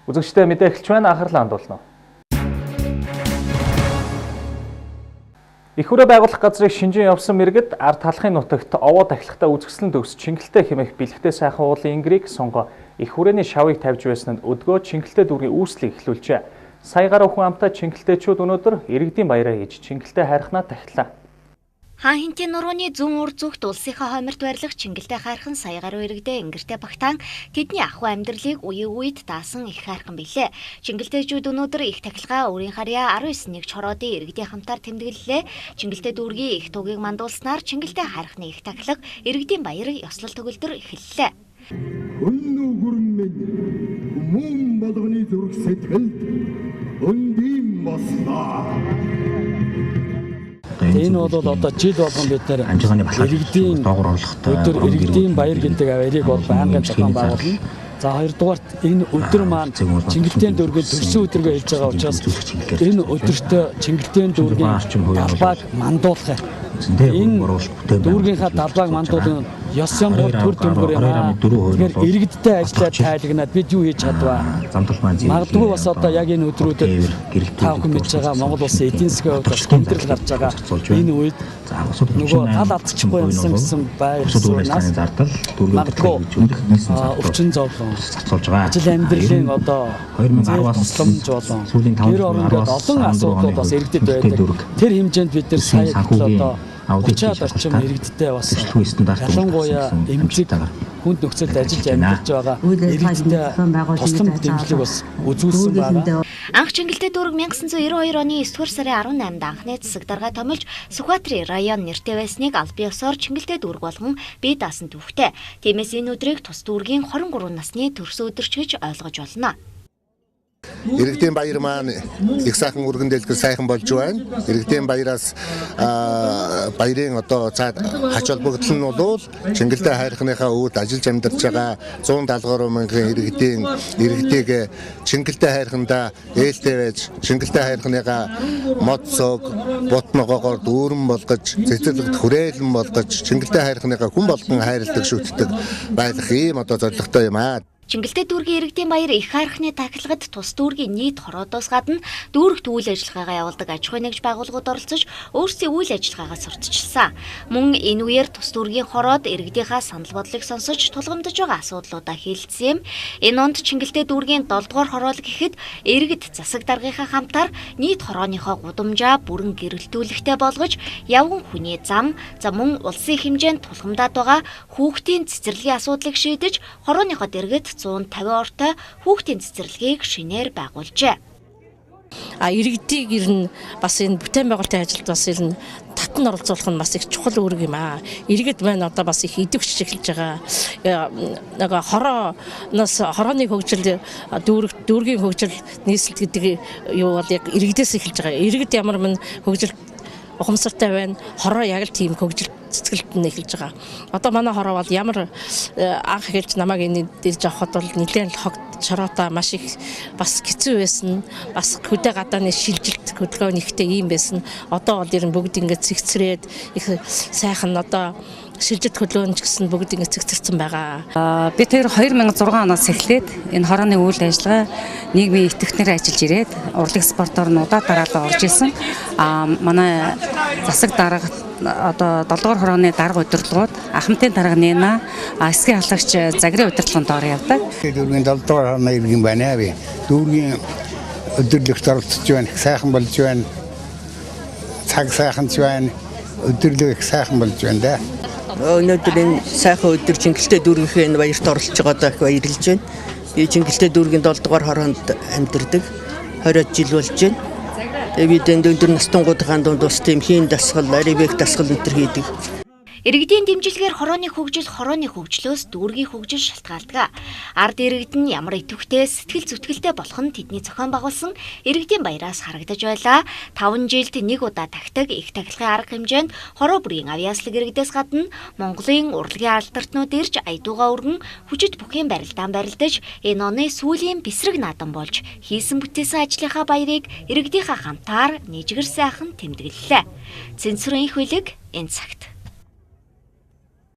Үзэгчдээ мэдээ эхэлж байна, анхаарлаа хандуулна. Их хүрээ байгуулах газрыг шинжин явсан мэргэд ард талхын нутагт овоо дахилгатай үзэсгэлэн төгс чингэлтэй хэмээх бэлэгтэй сайхан уулын ингрийг сонго их хүрээний шавыг тавьж байснанд өдгөө чингэлтэй дүүргийн үүслийг эхлүүлжээ. Сая гаруй хүн амтай чингэлтэйчүүд өнөөдөр иргэдийн баяраа хийж чингэлтэй хайрхнаа тахилаа. Хаан хинтийн нурууны зүүн үр зүгт улсынхаа хойморт байрлах чингэлтэй хайрхан сая гаруй иргэдээ ингэртэй багтаан тэдний ахуй амьдралыг үеийн үед даасан их хайрхан билээ. Чингэлтэйчүүд өнөөдөр их тахилгаа өөрийн харьяа 19 чороодын иргэдийн хамтаар тэмдэглэлээ. Чингэлтэй дүүргийн их тугийг мандуулснаар чингэлтэй хайрхны их тахилга иргэдийн баяр ёслол төгөлдөр эхэллээ. Өнөө гүрмэн мөн болгоны зүрх сэтгэлд өндөм босноо. Энэ бол одоо жил болгон бид нэр иргэдийн өдөр иргэдийн баяр гэдэг аварыг бол байнгын зохион байгуулна. За хоёрдугаарт энэ өдөр маань Чингэлтэй дүүргийн төрсөн өдргөө хэлж байгаа учраас энэ өдөрт Чингэлтэй дүүргийн талбайг мандуулах. Энэ дүүргийнхаа талбайг мандуулах ёс ёмгоор төр төмгөр юм аа. Тэгэхээр иргэдтэй ажиллаад тайлагнаад бид юу хийж чадваа? Магадгүй бас одоо яг энэ өдрүүдэд тав хүн мэдж байгаа Монгол улсын эдийн засгийн хувьд бас гэмтрэл гарч байгаа. Энэ үед нөгөө тал алдчихгүй юмсан гэсэн байрлалаас магадгүй өвчин зовлон ажил амьдралын одоо 2010-аас болон гэр орнод олон асуудлууд бас иргэдэд байдаг. Тэр хэмжээнд бид нар сая одоо 30-аад орчим иргэдтэй бас ялангуяа эмзэг хүнд нөхцөлд ажиллаж амьдарч байгаа иргэдтэй тусламж дэмжлэг бас үзүүлсэн байна. Анх Чингэлтэй дүүрэг 1992 оны 9-р сарын 18-нд анхны засаг дарга томилж Сүхбаатарын район нэртэй байсныг аль биесээр Чингэлтэй дүүрэг болгон бие даасан түүхтэй. Тиймээс энэ өдрийг тус дүүргийн 23 насны төрсөн өдөрч гэж ойлгож болно. Иргэдийн баяр маань их сайхан өргөн дэлгэр сайхан болж байна. Иргэдийн баяраас баярын одоо цаад хач холбогдол нь бол Чингэлтэй хайрхныхаа өвд ажиллаж амьдарч байгаа 170 гаруй мянган иргэдийг Чингэлтэй хайрхандаа ээлтэй байж Чингэлтэй хайрхныгаа мод цог бут ногоогоор дүүрэн болгож цэцэрлэгт хүрээлэн болгож Чингэлтэй хайрхныгаа хүн болгон хайрладаг шүтдэг байх ийм одоо зорилготой юм аа. Чингэлтэй дүүргийн иргэдийн баяр их хайрхны тахилгад тус дүүргийн нийт хороодоос гадна дүүрэгт үйл ажиллагаагаа явуулдаг аж ахуйн нэгж байгууллагууд оролцож өөрсдийн үйл ажиллагаагаа сурталчилсан. Мөн энэ үеэр тус дүүргийн хороод иргэдийнхаа санал бодлыг сонсож тулгамдж байгаа асуудлуудаа хэлсэн юм. Энэ онд Чингэлтэй дүүргийн 7 дугаар хороол гэхэд иргэд засаг даргынхаа хамтаар нийт хорооныхоо гудамжаа бүрэн гэрэлтүүлэхтэй болгож явган хүний зам мөн улсын хэмжээнд тулгамдаад байгаа хүүхдийн цэцэрлэгийн асуудлыг шийдэж хорооныхоо дэргэд 150 ортой хүүхдийн цэцэрлэгийг шинээр байгуулжээ. Иргэдийг ирнэ бас энэ бүтээн байгуулалтын ажилд бас ирнэ татан оролцуулах нь бас их чухал үүрэг юм аа. Иргэд маань одоо бас их идэвхжиж эхэлж байгаа. Нэг хорооны хөгжил дүүргийн хөгжил нийслэл гэдэг юу бол яг иргэдээс эхэлж байгаа. Иргэд ямар мэн хөгжил ухамсартай байна. Хороо яг л тийм хөгжил цэцгэлд нь эхэлж байгаа. Одоо манай хороо бол ямар анх эхэлж намайг энэ дэрж авахд бол нэлээд хогт шороотой маш их бас хэцүү байсан. Бас хөдөө гадааны шилжилт хөдөлгөөний ихтэй юм байсан. Одоо бол ер нь бүгд ингэ цэгцрээд их сайхан одоо шилжилт хөдөлгөөнд ч гэсэн бүгд ингэ цэгцэрсэн байгаа. Бид хоёр 2006 оноос эхлээд энэ хорооны үйл ажиллагаа нийгмийн идэвхнэр ажиллаж ирээд урлаг спортоор нь удаа дараалал орж исэн. Манай засаг дарга одоо 7 дугаар хорооны дарга удирдлагууд ахмадын дарга Нина эсгийн халагч Загрын удирдлагын доор явдаг. Дүүргийн 7 дугаар хорооны иргэн байна аа. Дүүргийн өдөрлөгт оролцож байна. Сайхан болж байна. Цаг сайханч байна. Өдөрлөг их сайхан болж байна да. Өнөөдөр энэ сайхан өдөр Чингэлтэй дүүргийнхээ энэ баярт оролцож байгаадаа их баярлж байна. Би Чингэлтэй дүүргийн 7 дугаар хороонд амьдардаг 20 жил болж байна. Тэгээ бид энэ өндөр настунгуудын дунд бас тийм хийн дасгал, аривэг дасгал өдр хийдэг. Иргэдийн дэмжлэгээр хорооны хөгжлөөс дүүргийн хөгжил шалтгаалдаг. Ард иргэд нь ямар идэвхтэй сэтгэл зүтгэлтэй болох нь тэдний зохион байгуулсан иргэдийн баяраас харагдаж байлаа. 5 жилд нэг удаа тахдаг их тахилгын арга хэмжээнд хороо бүрийн авьяаслаг иргэдээс гадна Монголын урлагийн алдартнууд ирж айдуугаа өргөн хүчит бүхий барилдаан барилдаж энэ оны сүүлийн бэсрэг наадам болж хийсэн бүтээсэн ажлынхаа баярыг иргэдийнхаа хамтаар нэжгэр сайхан тэмдэглэлээ. Цэнцүрэн их хөлөг энэ цагт